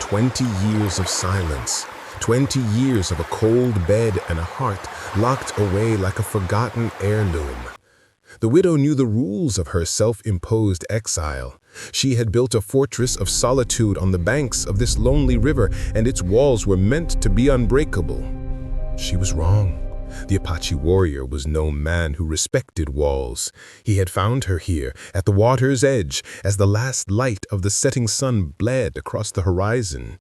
20 years of silence, 20 years of a cold bed and a heart locked away like a forgotten heirloom. The widow knew the rules of her self-imposed exile. She had built a fortress of solitude on the banks of this lonely river, and its walls were meant to be unbreakable. She was wrong. The Apache warrior was no man who respected walls. He had found her here, at the water's edge, as the last light of the setting sun bled across the horizon.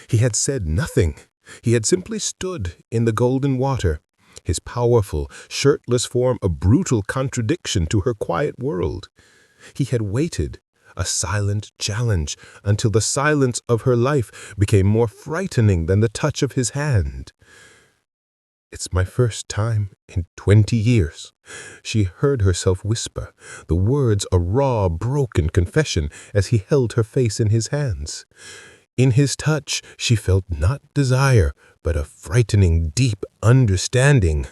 He had said nothing. He had simply stood in the golden water, his powerful, shirtless form a brutal contradiction to her quiet world. He had waited, a silent challenge, until the silence of her life became more frightening than the touch of his hand. "It's my first time in 20 years," she heard herself whisper, the words a raw, broken confession as he held her face in his hands. In his touch, she felt not desire, but a frightening, deep understanding.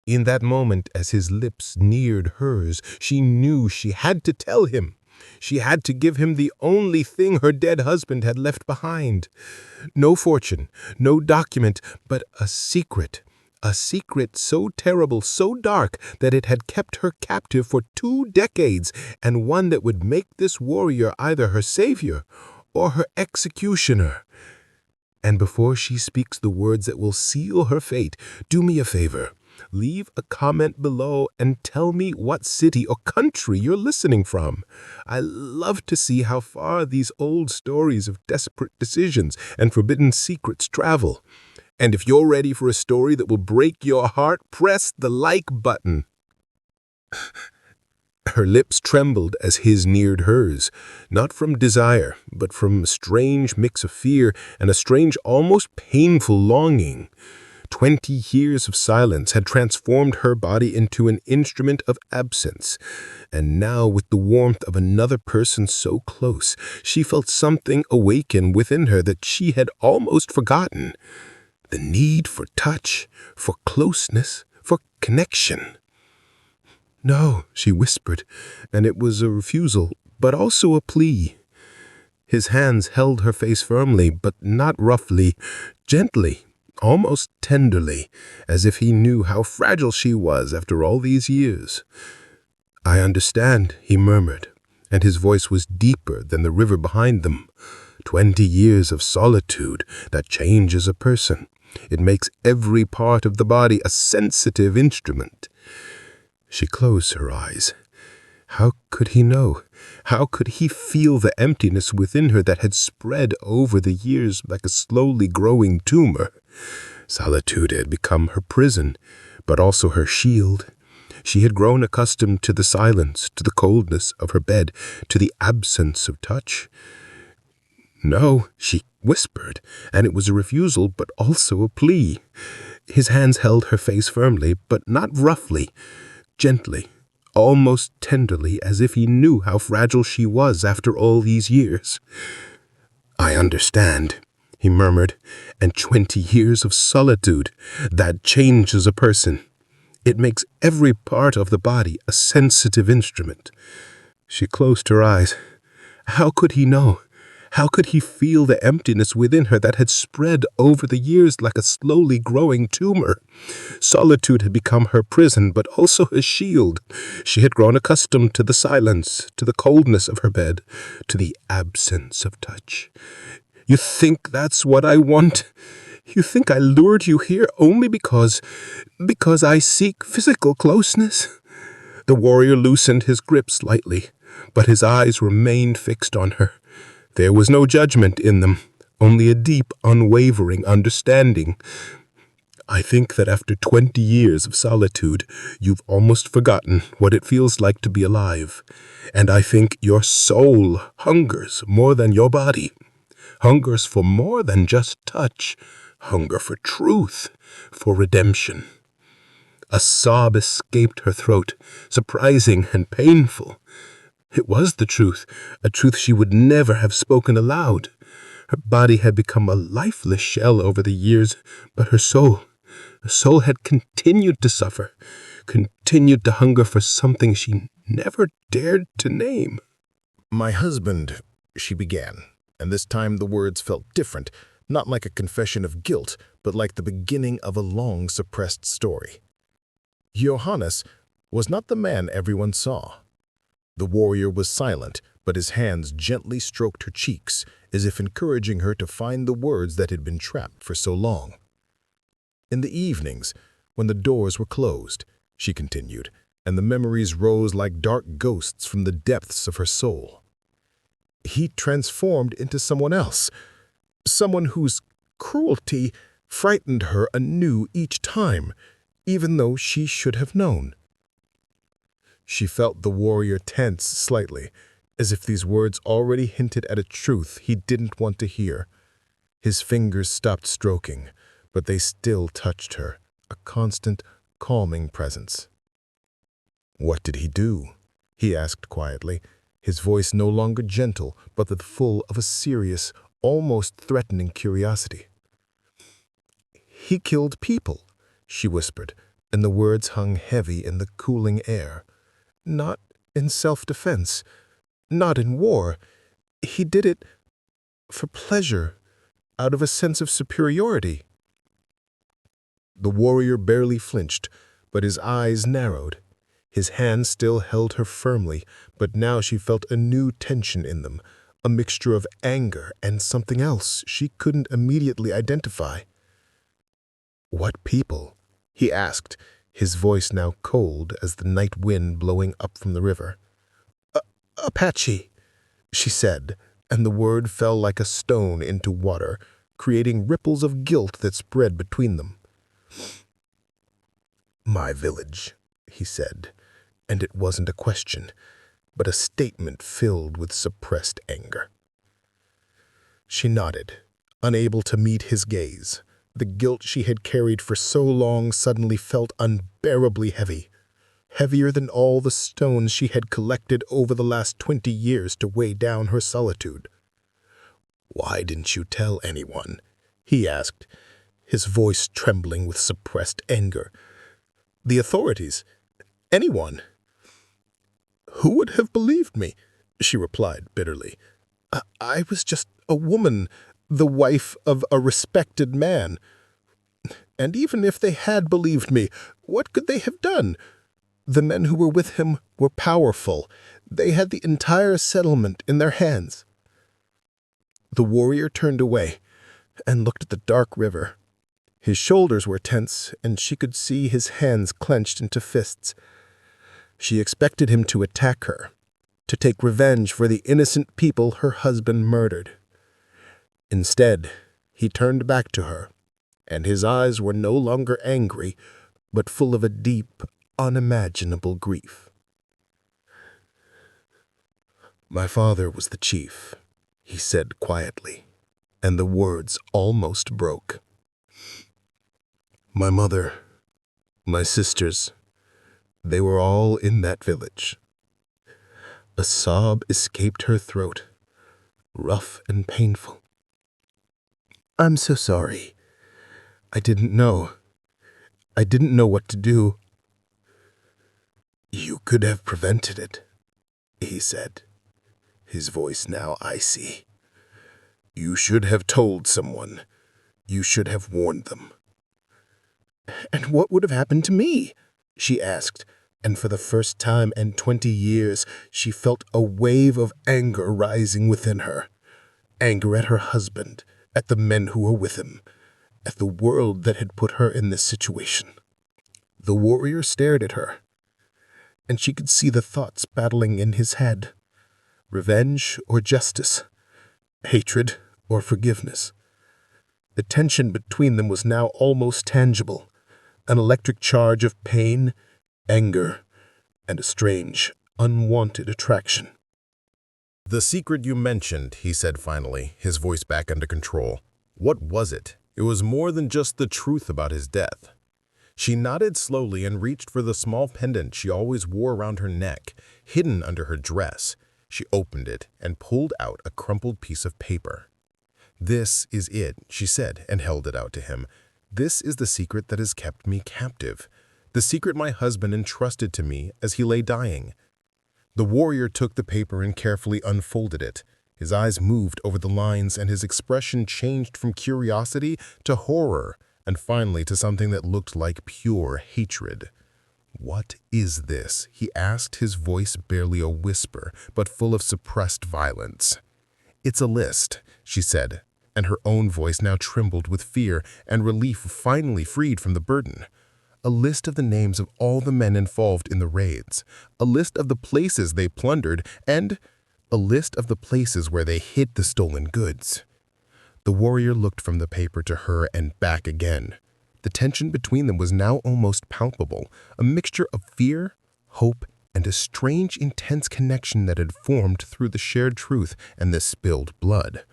In that moment, as his lips neared hers, she knew she had to tell him. She had to give him the only thing her dead husband had left behind. No fortune, no document, but a secret so terrible, so dark, that it had kept her captive for 2 decades, and one that would make this warrior either her savior or her executioner. And before she speaks the words that will seal her fate, do me a favor. Leave a comment below and tell me what city or country you're listening from. I love to see how far these old stories of desperate decisions and forbidden secrets travel. And if you're ready for a story that will break your heart, press the like button. Her lips trembled as his neared hers, not from desire, but from a strange mix of fear and a strange, almost painful longing. 20 years of silence had transformed her body into an instrument of absence, and now, with the warmth of another person so close, she felt something awaken within her that she had almost forgotten. The need for touch, for closeness, for connection. "No," she whispered, and it was a refusal, but also a plea. His hands held her face firmly, but not roughly, gently, almost tenderly, as if he knew how fragile she was after all these years. "I understand," he murmured, and his voice was deeper than the river behind them. 20 years of solitude that changes a person. It makes every part of the body a sensitive instrument. She closed her eyes. How could he know? How could he feel the emptiness within her that had spread over the years like a slowly growing tumor? Solitude had become her prison, but also her shield. She had grown accustomed to the silence, to the coldness of her bed, to the absence of touch. "No," she whispered, and it was a refusal, but also a plea. His hands held her face firmly, but not roughly, gently, almost tenderly, as if he knew how fragile she was after all these years. "I understand," he murmured, "and 20 years of solitude, that changes a person. It makes every part of the body a sensitive instrument." She closed her eyes. How could he know? How could he feel the emptiness within her that had spread over the years like a slowly growing tumor? Solitude had become her prison, but also her shield. She had grown accustomed to the silence, to the coldness of her bed, to the absence of touch. "You think that's what I want? You think I lured you here only because I seek physical closeness?" The warrior loosened his grip slightly, but his eyes remained fixed on her. There was no judgment in them, only a deep, unwavering understanding. "I think that after 20 years of solitude, you've almost forgotten what it feels like to be alive. And I think your soul hungers more than your body, hungers for more than just touch, hunger for truth, for redemption." A sob escaped her throat, surprising and painful. It was the truth, a truth she would never have spoken aloud. Her body had become a lifeless shell over the years, but her soul had continued to suffer, continued to hunger for something she never dared to name. "My husband," she began, And this time the words felt different, not like a confession of guilt, but like the beginning of a long suppressed story. Johannes was not the man everyone saw. The warrior was silent, but his hands gently stroked her cheeks, as if encouraging her to find the words that had been trapped for so long. In the evenings, when the doors were closed, she continued, and the memories rose like dark ghosts from the depths of her soul. He transformed into someone else, someone whose cruelty frightened her anew each time, even though she should have known. She felt the warrior tense slightly, as if these words already hinted at a truth he didn't want to hear. His fingers stopped stroking, but they still touched her, a constant, calming presence. "What did he do?" he asked quietly, his voice no longer gentle, but full of a serious, almost threatening curiosity. "He killed people," she whispered, and the words hung heavy in the cooling air. "Not in self-defense, not in war. He did it for pleasure, out of a sense of superiority." The warrior barely flinched, but his eyes narrowed. His hands still held her firmly, but now she felt a new tension in them, a mixture of anger and something else she couldn't immediately identify. "What people?" he asked, his voice now cold as the night wind blowing up from the river. "Apache," she said, and the word fell like a stone into water, creating ripples of guilt that spread between them. "My village," he said, and it wasn't a question, but a statement filled with suppressed anger. She nodded, unable to meet his gaze. The guilt she had carried for so long suddenly felt unbearably heavy, heavier than all the stones she had collected over the last 20 years to weigh down her solitude. "Why didn't you tell anyone?" he asked, his voice trembling with suppressed anger. "The authorities. Anyone." "Who would have believed me?" she replied bitterly. I was just a woman, the wife of a respected man. And even if they had believed me, what could they have done? The men who were with him were powerful. They had the entire settlement in their hands." The warrior turned away and looked at the dark river. His shoulders were tense, and she could see his hands clenched into fists. She expected him to attack her, to take revenge for the innocent people her husband murdered. Instead, he turned back to her, and his eyes were no longer angry, but full of a deep, unimaginable grief. "My father was the chief," he said quietly, and the words almost broke. "My mother, my sisters, they were all in that village." A sob escaped her throat, rough and painful. "I'm so sorry. I didn't know. I didn't know what to do." "You could have prevented it," he said, his voice now icy. "You should have told someone. You should have warned them." "And what would have happened to me?" she asked, and for the first time in 20 years she felt a wave of anger rising within her. Anger at her husband, at the men who were with him, at the world that had put her in this situation. The warrior stared at her, and she could see the thoughts battling in his head. Revenge or justice? Hatred or forgiveness? The tension between them was now almost tangible, an electric charge of pain, anger, and a strange, unwanted attraction. "The secret you mentioned," he said finally, his voice back under control. "What was it?" It was more than just the truth about his death. She nodded slowly and reached for the small pendant she always wore around her neck, hidden under her dress. She opened it and pulled out a crumpled piece of paper. "This is it," she said, and held it out to him. "This is the secret that has kept me captive, the secret my husband entrusted to me as he lay dying." The warrior took the paper and carefully unfolded it. His eyes moved over the lines and his expression changed from curiosity to horror and finally to something that looked like pure hatred. "What is this?" he asked, his voice barely a whisper, but full of suppressed violence. "It's a list," she said, and her own voice now trembled with fear and relief finally freed from the burden. "A list of the names of all the men involved in the raids, a list of the places they plundered, and a list of the places where they hid the stolen goods." The warrior looked from the paper to her and back again. The tension between them was now almost palpable, a mixture of fear, hope, and a strange, intense connection that had formed through the shared truth and the spilled blood.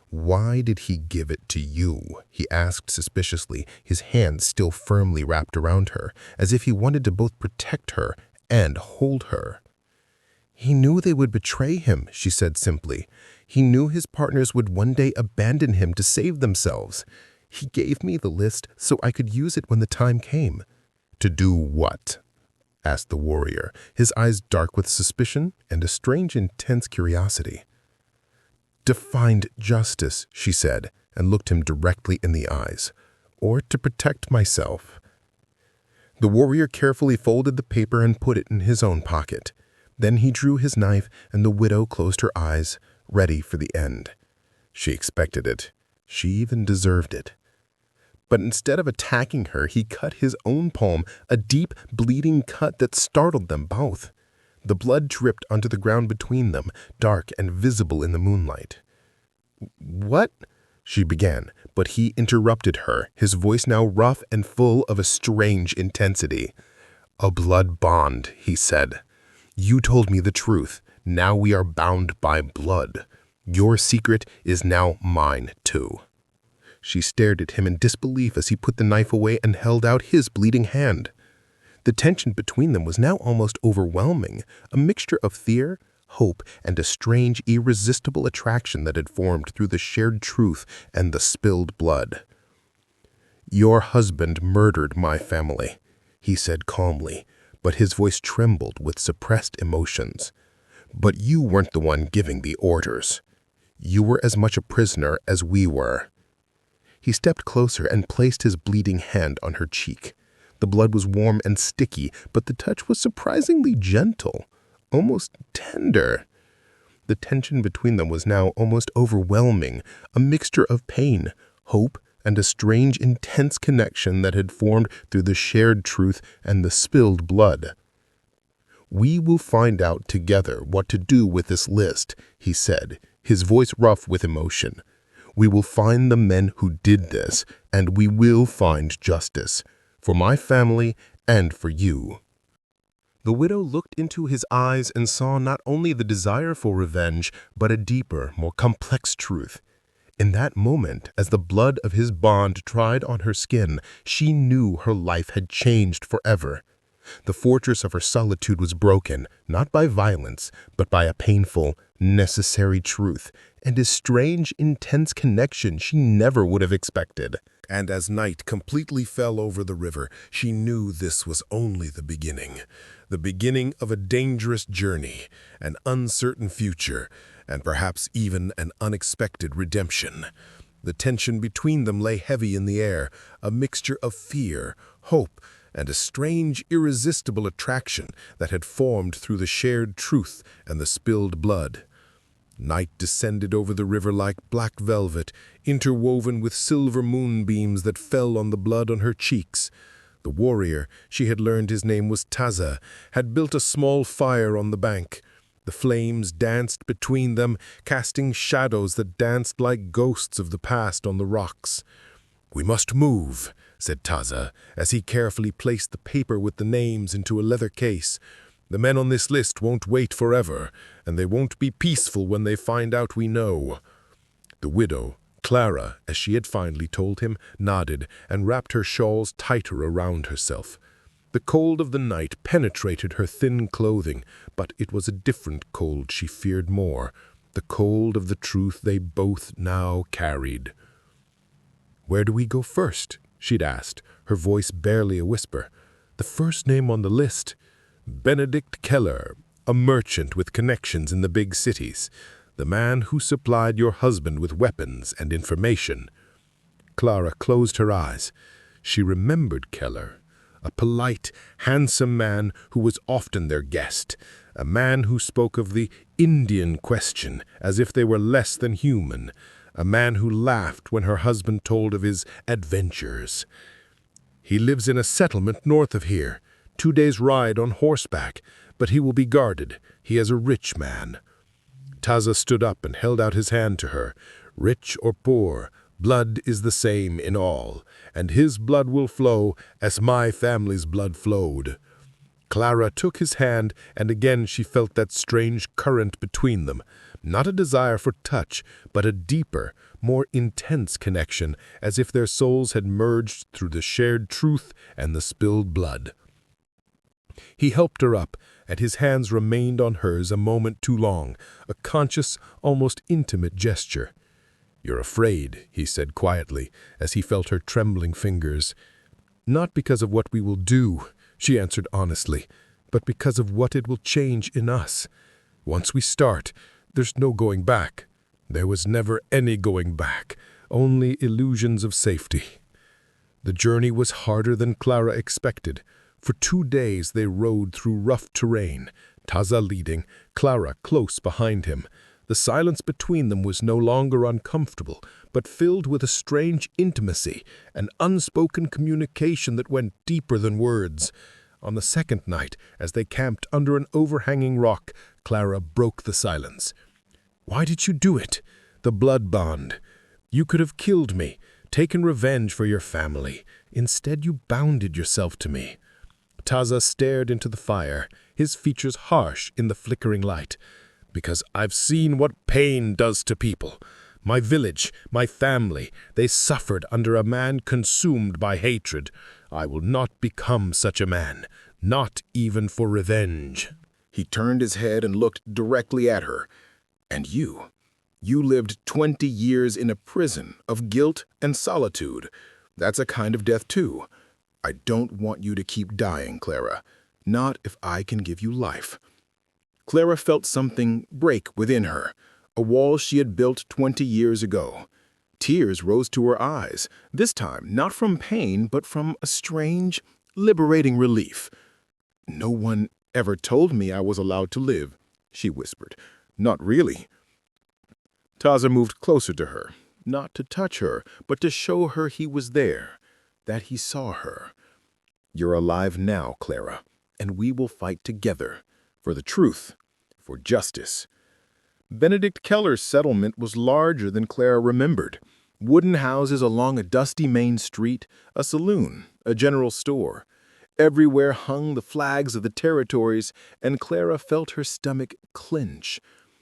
"Why did he give it to you?" he asked suspiciously, his hands still firmly wrapped around her, as if he wanted to both protect her and hold her. "He knew they would betray him," she said simply. "He knew his partners would one day abandon him to save themselves. He gave me the list so I could use it when the time came." "To do what?" asked the warrior, his eyes dark with suspicion and a strange, intense curiosity. "To find justice," she said, and looked him directly in the eyes. "Or to protect myself." The warrior carefully folded the paper and put it in his own pocket. Then he drew his knife, and the widow closed her eyes, ready for the end. She expected it. She even deserved it. But instead of attacking her, he cut his own palm, a deep, bleeding cut that startled them both. The blood dripped onto the ground between them, dark and visible in the moonlight. "What?" she began, but he interrupted her, his voice now rough and full of a strange intensity. "A blood bond," he said. "You told me the truth. Now we are bound by blood. Your secret is now mine, too." She stared at him in disbelief as he put the knife away and held out his bleeding hand. The tension between them was now almost overwhelming, a mixture of fear, hope, and a strange, irresistible attraction that had formed through the shared truth and the spilled blood. "Your husband murdered my family," he said calmly, but his voice trembled with suppressed emotions. "But you weren't the one giving the orders. You were as much a prisoner as we were." He stepped closer and placed his bleeding hand on her cheek. The blood was warm and sticky, but the touch was surprisingly gentle, almost tender. The tension between them was now almost overwhelming, a mixture of pain, hope, and a strange, intense connection that had formed through the shared truth and the spilled blood. "We will find out together what to do with this list," he said, his voice rough with emotion. "We will find the men who did this, and we will find justice, for my family and for you." The widow looked into his eyes and saw not only the desire for revenge, but a deeper, more complex truth. In that moment, as the blood of his bond dried on her skin, she knew her life had changed forever. The fortress of her solitude was broken, not by violence, but by a painful, necessary truth, and a strange, intense connection she never would have expected. And as night completely fell over the river, she knew this was only the beginning of a dangerous journey, an uncertain future, and perhaps even an unexpected redemption. The tension between them lay heavy in the air, a mixture of fear, hope, and a strange, irresistible attraction that had formed through the shared truth and the spilled blood. Night descended over the river like black velvet, interwoven with silver moonbeams that fell on the blood on her cheeks. The warrior, she had learned his name was Taza, had built a small fire on the bank. The flames danced between them, casting shadows that danced like ghosts of the past on the rocks. "We must move," said Taza, as he carefully placed the paper with the names into a leather case. "The men on this list won't wait forever, and they won't be peaceful when they find out we know." The widow, Clara, as she had finally told him, nodded and wrapped her shawls tighter around herself. The cold of the night penetrated her thin clothing, but it was a different cold she feared more, the cold of the truth they both now carried. "Where do we go first?" she'd asked, her voice barely a whisper. "The first name on the list, Benedict Keller, a merchant with connections in the big cities. the man who supplied your husband with weapons and information. Clara closed her eyes. She remembered Keller, a polite, handsome man who was often their guest, a man who spoke of the Indian question as if they were less than human, a man who laughed when her husband told of his adventures. He lives in a settlement north of here, 2 days' ride on horseback, but he will be guarded. He is a rich man. Taza stood up and held out his hand to her. Rich or poor, blood is the same in all, and his blood will flow as my family's blood flowed. Clara took his hand, and again she felt that strange current between them, not a desire for touch, but a deeper, more intense connection, as if their souls had merged through the shared truth and the spilled blood. He helped her up, and his hands remained on hers a moment too long, a conscious, almost intimate gesture. "You're afraid," he said quietly, as he felt her trembling fingers. "Not because of what we will do," she answered honestly, "but because of what it will change in us. Once we start, there's no going back. There was never any going back, only illusions of safety." The journey was harder than Clara expected. For 2 days they rode through rough terrain, Taza leading, Clara close behind him. The silence between them was no longer uncomfortable, but filled with a strange intimacy, an unspoken communication that went deeper than words. On the second night, as they camped under an overhanging rock, Clara broke the silence. "Why did you do it? The blood bond. You could have killed me, taken revenge for your family. Instead, you bounded yourself to me." Taza stared into the fire, his features harsh in the flickering light. "Because I've seen what pain does to people. My village, my family, they suffered under a man consumed by hatred. I will not become such a man, not even for revenge." He turned his head and looked directly at her. "And you lived 20 years in a prison of guilt and solitude. That's a kind of death too. I don't want you to keep dying, Clara. Not if I can give you life." Clara felt something break within her, a wall she had built 20 years ago. Tears rose to her eyes, this time not from pain, but from a strange, liberating relief. "No one ever told me I was allowed to live," she whispered. "Not really." Taza moved closer to her, not to touch her, but to show her he was there, that he saw her. "You're alive now, Clara, and we will fight together, for the truth, for justice." Benedict Keller's settlement was larger than Clara remembered. Wooden houses along a dusty main street, a saloon, a general store. Everywhere hung the flags of the territories, and Clara felt her stomach clench.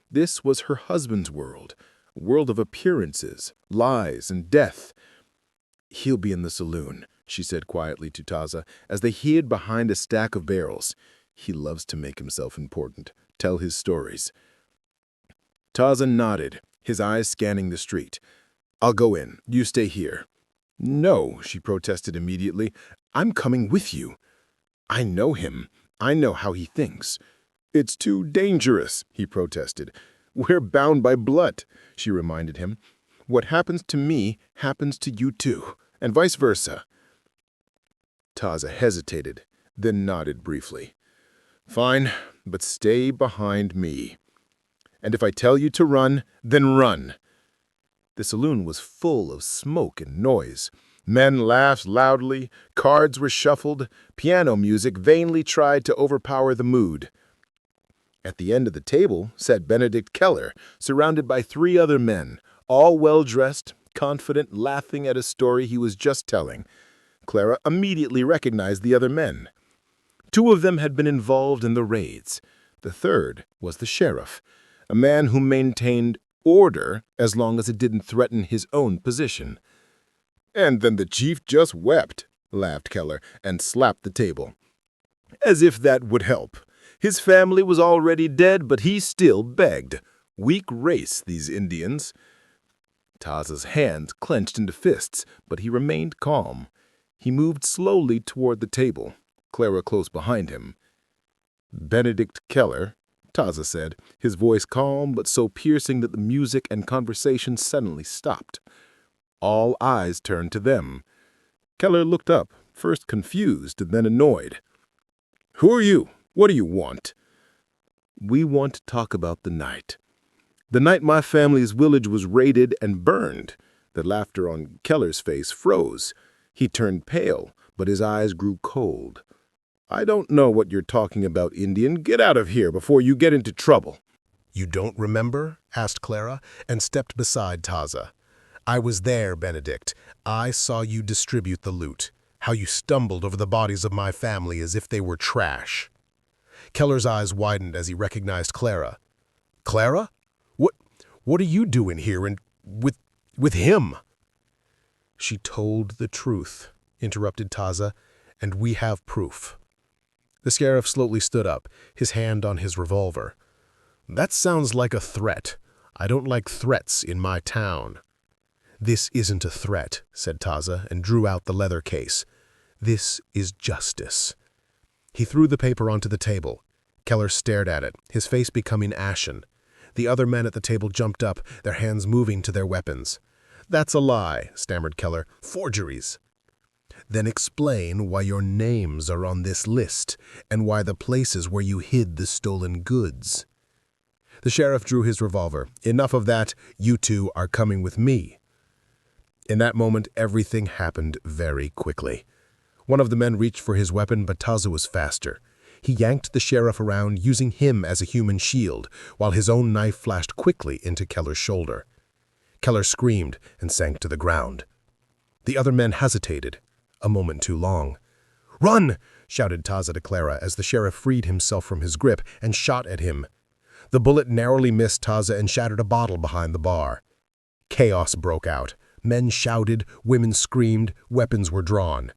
This was her husband's world, a world of appearances, lies, and death. "He'll be in the saloon," she said quietly to Taza, as they hid behind a stack of barrels. "He loves to make himself important, tell his stories." Taza nodded, his eyes scanning the street. "I'll go in. You stay here." "No," she protested immediately. "I'm coming with you. I know him. I know how he thinks." "It's too dangerous," he protested. "We're bound by blood," she reminded him. "What happens to me happens to you too, and vice versa." Taza hesitated, then nodded briefly. "Fine, but stay behind me. And if I tell you to run, then run." The saloon was full of smoke and noise. Men laughed loudly, cards were shuffled, piano music vainly tried to overpower the mood. At the end of the table sat Benedict Keller, surrounded by 3 other men, all well-dressed, confident, laughing at a story he was just telling. Clara immediately recognized the other men. 2 of them had been involved in the raids. The third was the sheriff, a man who maintained order as long as it didn't threaten his own position. "And then the chief just wept," laughed Keller, and slapped the table. "As if that would help. His family was already dead, but he still begged. Weak race, these Indians." Taza's hands clenched into fists, but he remained calm. He moved slowly toward the table, Clara close behind him. "Benedict Keller, Taza said, his voice calm but so piercing that the music and conversation suddenly stopped. All eyes turned to them. Keller looked up, first confused and then annoyed. "Who are you? What do you want?" "We want to talk about the night. The night my family's village was raided and burned." The laughter on Keller's face froze. He turned pale, but his eyes grew cold. "I don't know what you're talking about, Indian. Get out of here before you get into trouble." "You don't remember?" asked Clara, and stepped beside Taza. "I was there, Benedict. I saw you distribute the loot. How you stumbled over the bodies of my family as if they were trash." Keller's eyes widened as he recognized Clara. "Clara? What are you doing here and with him?" "She told the truth," interrupted Taza, "and we have proof." The sheriff slowly stood up, his hand on his revolver. "That sounds like a threat. I don't like threats in my town." "This isn't a threat," said Taza, and drew out the leather case. "This is justice." He threw the paper onto the table. Keller stared at it, his face becoming ashen. The other men at the table jumped up, their hands moving to their weapons. "That's a lie," stammered Keller. "Forgeries." "Then explain why your names are on this list, and why the places where you hid the stolen goods." The sheriff drew his revolver. "Enough of that. You two are coming with me." In that moment, everything happened very quickly. One of the men reached for his weapon, but Taza was faster. He yanked the sheriff around, using him as a human shield, while his own knife flashed quickly into Keller's shoulder. Keller screamed and sank to the ground. The other men hesitated, a moment too long. "Run!" shouted Taza to Clara as the sheriff freed himself from his grip and shot at him. The bullet narrowly missed Taza and shattered a bottle behind the bar. Chaos broke out. Men shouted, women screamed, weapons were drawn.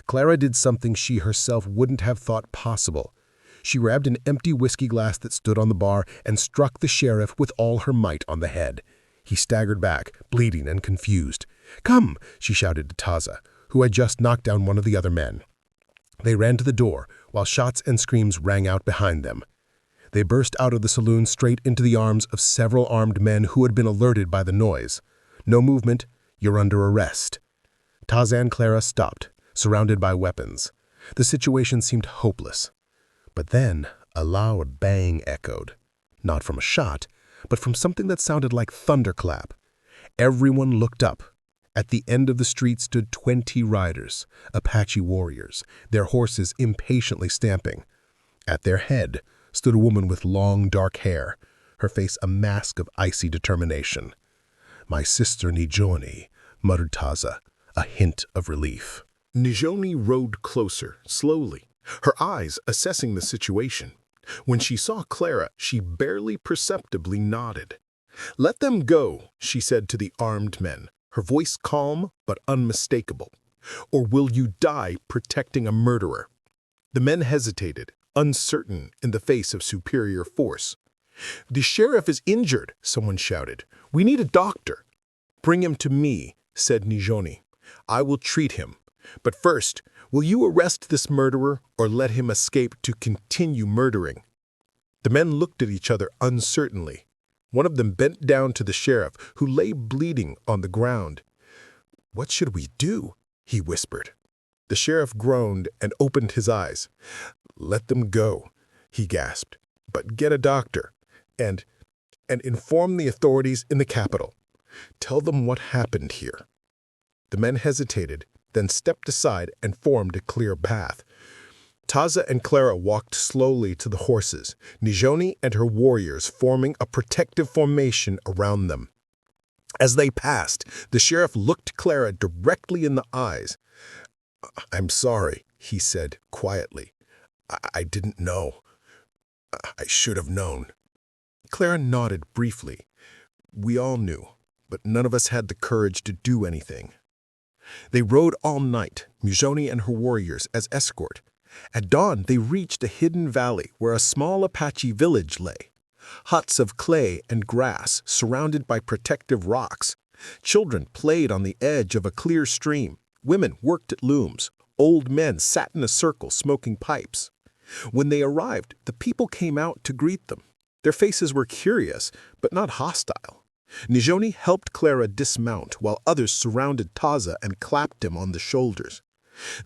Clara did something she herself wouldn't have thought possible. She grabbed an empty whiskey glass that stood on the bar and struck the sheriff with all her might on the head. He staggered back, bleeding and confused. "Come!" she shouted to Taza, who had just knocked down one of the other men. They ran to the door, while shots and screams rang out behind them. They burst out of the saloon straight into the arms of several armed men who had been alerted by the noise. "No movement. You're under arrest." Taza and Clara stopped, surrounded by weapons. The situation seemed hopeless. But then a loud bang echoed, not from a shot, but from something that sounded like thunderclap. Everyone looked up. At the end of the street stood 20 riders, Apache warriors, their horses impatiently stamping. At their head stood a woman with long, dark hair, her face a mask of icy determination. "My sister Nijoni," muttered Taza, a hint of relief. Nijoni rode closer, slowly, her eyes assessing the situation. When she saw Clara, she barely perceptibly nodded. "Let them go," she said to the armed men, her voice calm but unmistakable. "Or will you die protecting a murderer?" The men hesitated, uncertain in the face of superior force. "The sheriff is injured," someone shouted. "We need a doctor." "Bring him to me," said Nijoni. "I will treat him. But first, will you arrest this murderer or let him escape to continue murdering?" The men looked at each other uncertainly. One of them bent down to the sheriff, who lay bleeding on the ground. "What should we do?" he whispered. The sheriff groaned and opened his eyes. "Let them go," he gasped, "but get a doctor and inform the authorities in the capital. Tell them what happened here." The men hesitated, then stepped aside and formed a clear path. Taza and Clara walked slowly to the horses, Nijoni and her warriors forming a protective formation around them. As they passed, the sheriff looked Clara directly in the eyes. "I'm sorry," he said quietly. I didn't know. I should have known." Clara nodded briefly. "We all knew, but none of us had the courage to do anything." They rode all night, Nijoni and her warriors as escort. At dawn, they reached a hidden valley where a small Apache village lay. Huts of clay and grass surrounded by protective rocks. Children played on the edge of a clear stream. Women worked at looms. Old men sat in a circle smoking pipes. When they arrived, the people came out to greet them. Their faces were curious, but not hostile. Nijoni helped Clara dismount while others surrounded Taza and clapped him on the shoulders.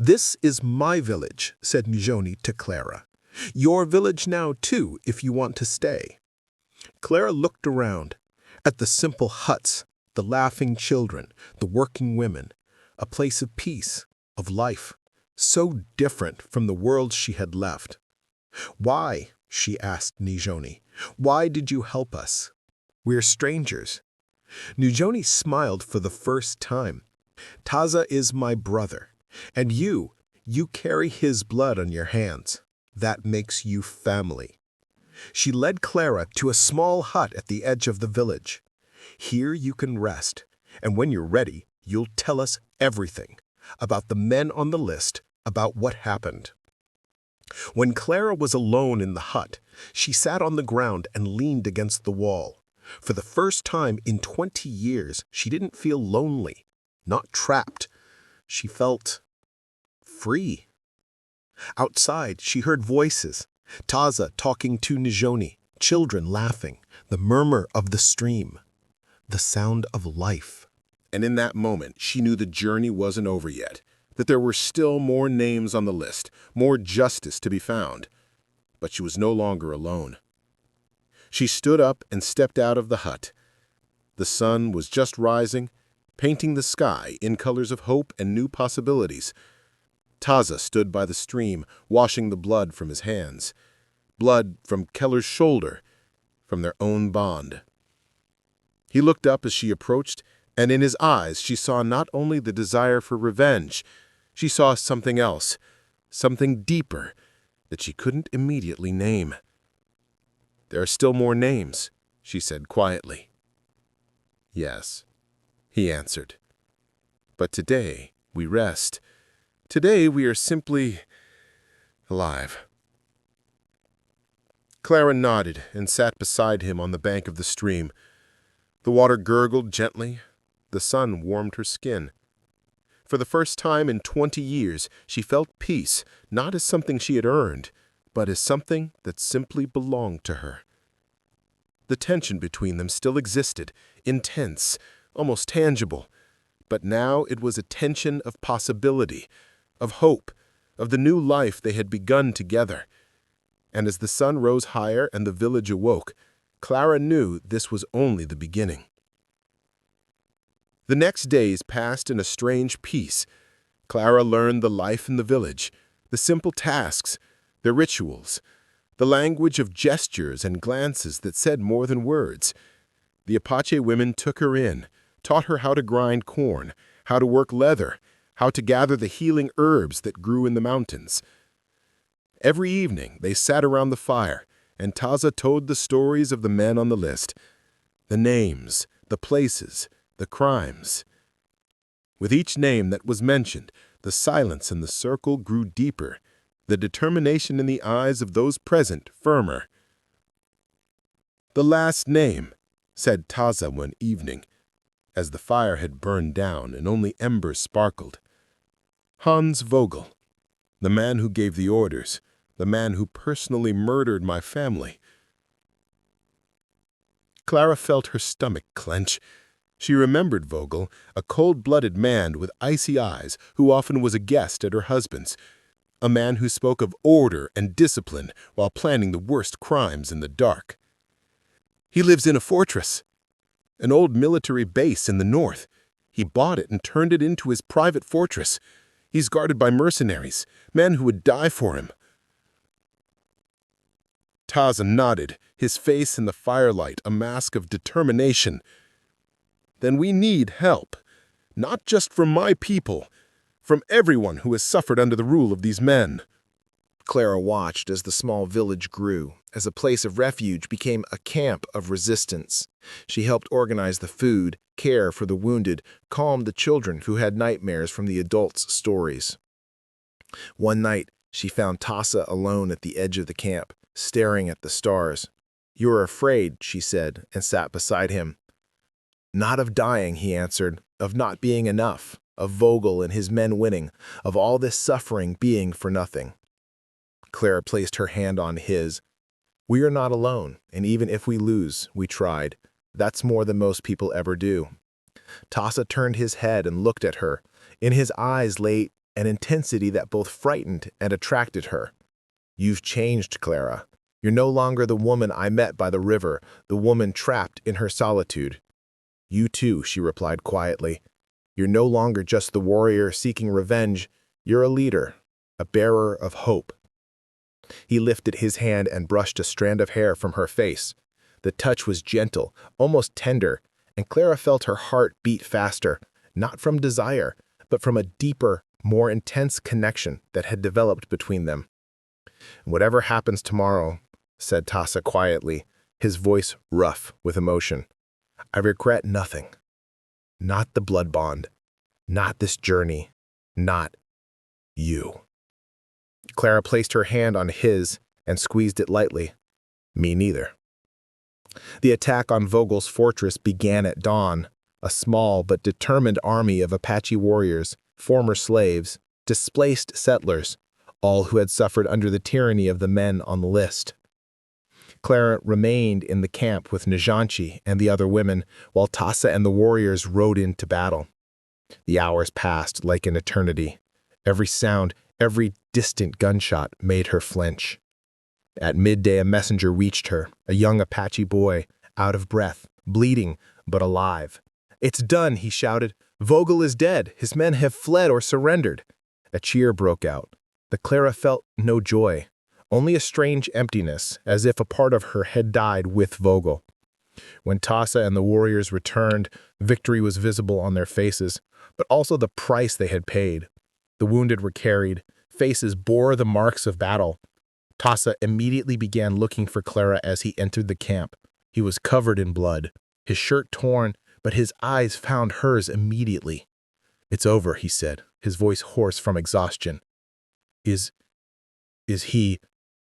"This is my village," said Nijoni to Clara. "Your village now, too, if you want to stay." Clara looked around at the simple huts, the laughing children, the working women, a place of peace, of life, so different from the world she had left. "Why?" she asked Nijoni. "Why did you help us? We're strangers." Nijoni smiled for the first time. "Taza is my brother, and you carry his blood on your hands. That makes you family." She led Clara to a small hut at the edge of the village. "Here you can rest, and when you're ready, you'll tell us everything about the men on the list, about what happened." When Clara was alone in the hut, she sat on the ground and leaned against the wall. For the first time in 20 years, she didn't feel lonely, not trapped. She felt free. Outside, she heard voices, Taza talking to Nijoni, children laughing, the murmur of the stream, the sound of life. And in that moment, she knew the journey wasn't over yet, that there were still more names on the list, more justice to be found. But she was no longer alone. She stood up and stepped out of the hut. The sun was just rising, painting the sky in colors of hope and new possibilities. Taza stood by the stream, washing the blood from his hands. Blood from Keller's shoulder, from their own bond. He looked up as she approached, and in his eyes she saw not only the desire for revenge, she saw something else, something deeper, that she couldn't immediately name. "There are still more names," she said quietly. "Yes," he answered. "But today we rest. Today we are simply alive." Clara nodded and sat beside him on the bank of the stream. The water gurgled gently. The sun warmed her skin. For the first time in 20 years, she felt peace, not as something she had earned, but as something that simply belonged to her. The tension between them still existed, intense, almost tangible, but now it was a tension of possibility, of hope, of the new life they had begun together. And as the sun rose higher and the village awoke, Clara knew this was only the beginning. The next days passed in a strange peace. Clara learned the life in the village, the simple tasks, the rituals, the language of gestures and glances that said more than words. The Apache women took her in, taught her how to grind corn, how to work leather, how to gather the healing herbs that grew in the mountains. Every evening they sat around the fire, and Taza told the stories of the men on the list, the names, the places, the crimes. With each name that was mentioned, the silence in the circle grew deeper, the determination in the eyes of those present firmer. "The last name," said Taza one evening, as the fire had burned down and only embers sparkled. "Hans Vogel, the man who gave the orders, the man who personally murdered my family." Clara felt her stomach clench. She remembered Vogel, a cold-blooded man with icy eyes who often was a guest at her husband's, a man who spoke of order and discipline while planning the worst crimes in the dark. "He lives in a fortress, an old military base in the north. He bought it and turned it into his private fortress. He's guarded by mercenaries, men who would die for him." Taza nodded, his face in the firelight a mask of determination. "Then we need help, not just from my people, from everyone who has suffered under the rule of these men." Clara watched as the small village grew, as a place of refuge became a camp of resistance. She helped organize the food, care for the wounded, calm the children who had nightmares from the adults' stories. One night, she found Taza alone at the edge of the camp, staring at the stars. "You're afraid," she said, and sat beside him. "Not of dying," he answered, "of not being enough, of Vogel and his men winning, of all this suffering being for nothing." Clara placed her hand on his. We are not alone, and even if we lose, we tried. That's more than most people ever do. Tassa turned his head and looked at her. In his eyes lay an intensity that both frightened and attracted her. You've changed, Clara. You're no longer the woman I met by the river, the woman trapped in her solitude. You too, she replied quietly. You're no longer just the warrior seeking revenge. You're a leader, a bearer of hope. He lifted his hand and brushed a strand of hair from her face. The touch was gentle, almost tender, and Clara felt her heart beat faster, not from desire, but from a deeper, more intense connection that had developed between them. Whatever happens tomorrow, said Tassa quietly, his voice rough with emotion, I regret nothing. Not the blood bond, not this journey, not you. Clara placed her hand on his and squeezed it lightly. Me neither. The attack on Vogel's fortress began at dawn, a small but determined army of Apache warriors, former slaves, displaced settlers, all who had suffered under the tyranny of the men on the list. Clara remained in the camp with Najanchi and the other women, while Tassa and the warriors rode into battle. The hours passed like an eternity. Every sound, every distant gunshot made her flinch. At midday, a messenger reached her, a young Apache boy, out of breath, bleeding, but alive. It's done, he shouted. Vogel is dead. His men have fled or surrendered. A cheer broke out. But Clara felt no joy, only a strange emptiness, as if a part of her had died with Vogel. When Tassa and the warriors returned, victory was visible on their faces, but also the price they had paid. The wounded were carried. Faces bore the marks of battle. Tassa immediately began looking for Clara as he entered the camp. He was covered in blood, his shirt torn, but his eyes found hers immediately. It's over, he said, his voice hoarse from exhaustion. Is he,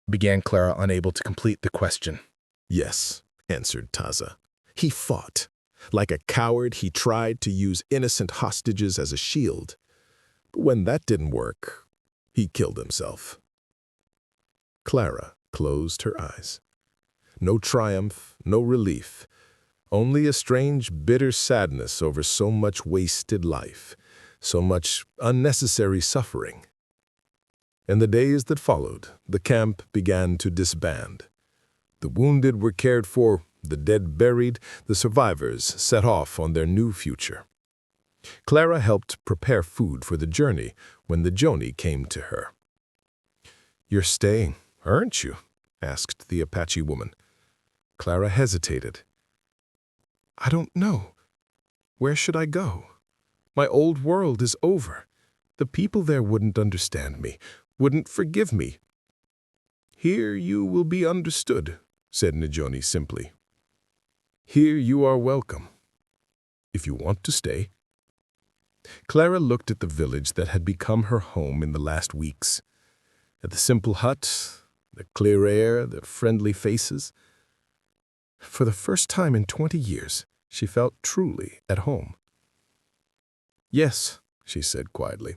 began Clara, unable to complete the question. Yes, answered Tassa. He fought. Like a coward, he tried to use innocent hostages as a shield. But when that didn't work, he killed himself. Clara closed her eyes. No triumph, no relief, only a strange, bitter sadness over so much wasted life, so much unnecessary suffering. In the days that followed, the camp began to disband. The wounded were cared for, the dead buried, the survivors set off on their new future. Clara helped prepare food for the journey when the Joni came to her. "You're staying, aren't you?" asked the Apache woman. Clara hesitated. "I don't know. Where should I go? My old world is over. The people there wouldn't understand me, wouldn't forgive me." "Here you will be understood," said Najoni simply. "Here you are welcome, if you want to stay." Clara looked at the village that had become her home in the last weeks, at the simple hut, the clear air, the friendly faces. For the first time in 20 years, she felt truly at home. "Yes," she said quietly,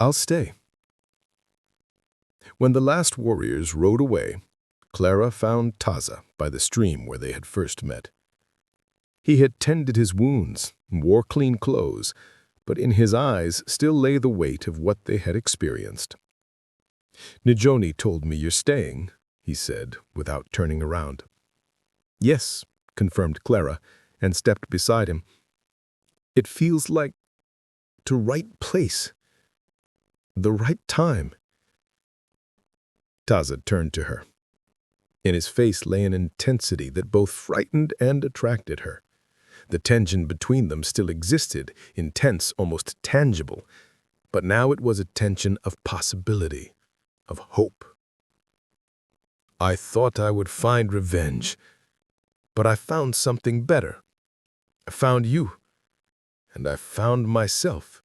"I'll stay." When the last warriors rode away, Clara found Tassa by the stream where they had first met. He had tended his wounds and wore clean clothes, but in his eyes still lay the weight of what they had experienced. "Najoni told me you're staying," he said, without turning around. "Yes," confirmed Clara, and stepped beside him. "It feels like the right place, the right time." Tassa turned to her. In his face lay an intensity that both frightened and attracted her. The tension between them still existed, intense, almost tangible, but now it was a tension of possibility, of hope. "I thought I would find revenge, but I found something better. I found you, and I found myself."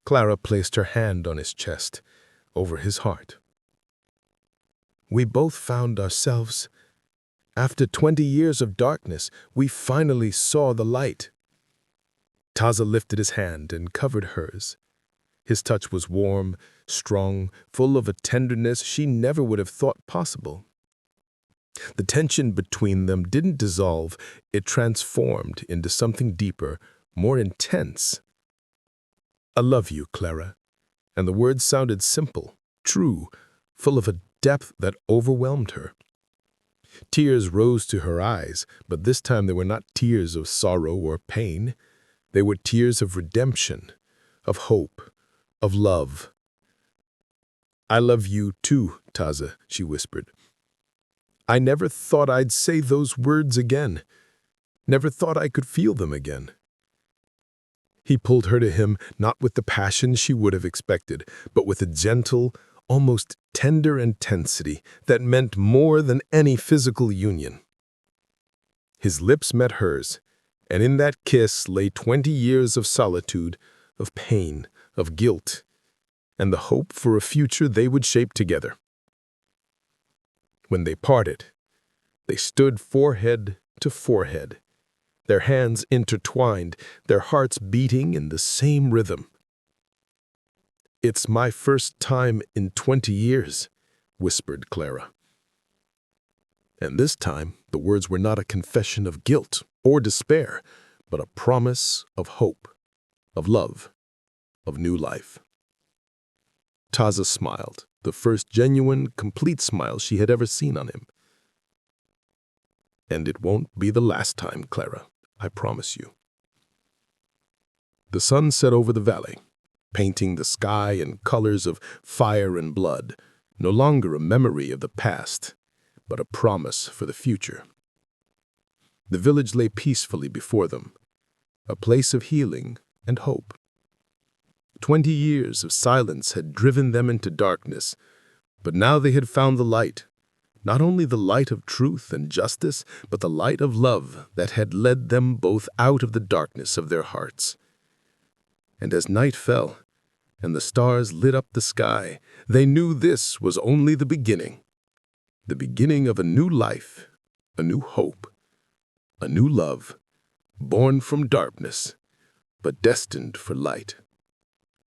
Clara placed her hand on his chest, over his heart. "We both found ourselves. After 20 years of darkness, we finally saw the light." Tassa lifted his hand and covered hers. His touch was warm, strong, full of a tenderness she never would have thought possible. The tension between them didn't dissolve, it transformed into something deeper, more intense. "I love you, Clara." And the words sounded simple, true, full of a depth that overwhelmed her. Tears rose to her eyes, but this time they were not tears of sorrow or pain. They were tears of redemption, of hope, of love. "I love you too, Taza," she whispered. "I never thought I'd say those words again. Never thought I could feel them again." He pulled her to him, not with the passion she would have expected, but with a gentle, almost tender intensity that meant more than any physical union. His lips met hers, and in that kiss lay 20 years of solitude, of pain, of guilt, and the hope for a future they would shape together. When they parted, they stood forehead to forehead, their hands intertwined, their hearts beating in the same rhythm. "It's my first time in 20 years," whispered Clara. And this time, the words were not a confession of guilt or despair, but a promise of hope, of love, of new life. Taza smiled, the first genuine, complete smile she had ever seen on him. "And it won't be the last time, Clara, I promise you." The sun set over the valley, painting the sky in colors of fire and blood, no longer a memory of the past, but a promise for the future. The village lay peacefully before them, a place of healing and hope. 20 years of silence had driven them into darkness, but now they had found the light, not only the light of truth and justice, but the light of love that had led them both out of the darkness of their hearts. And as night fell, and the stars lit up the sky, they knew this was only the beginning of a new life, a new hope, a new love, born from darkness, but destined for light.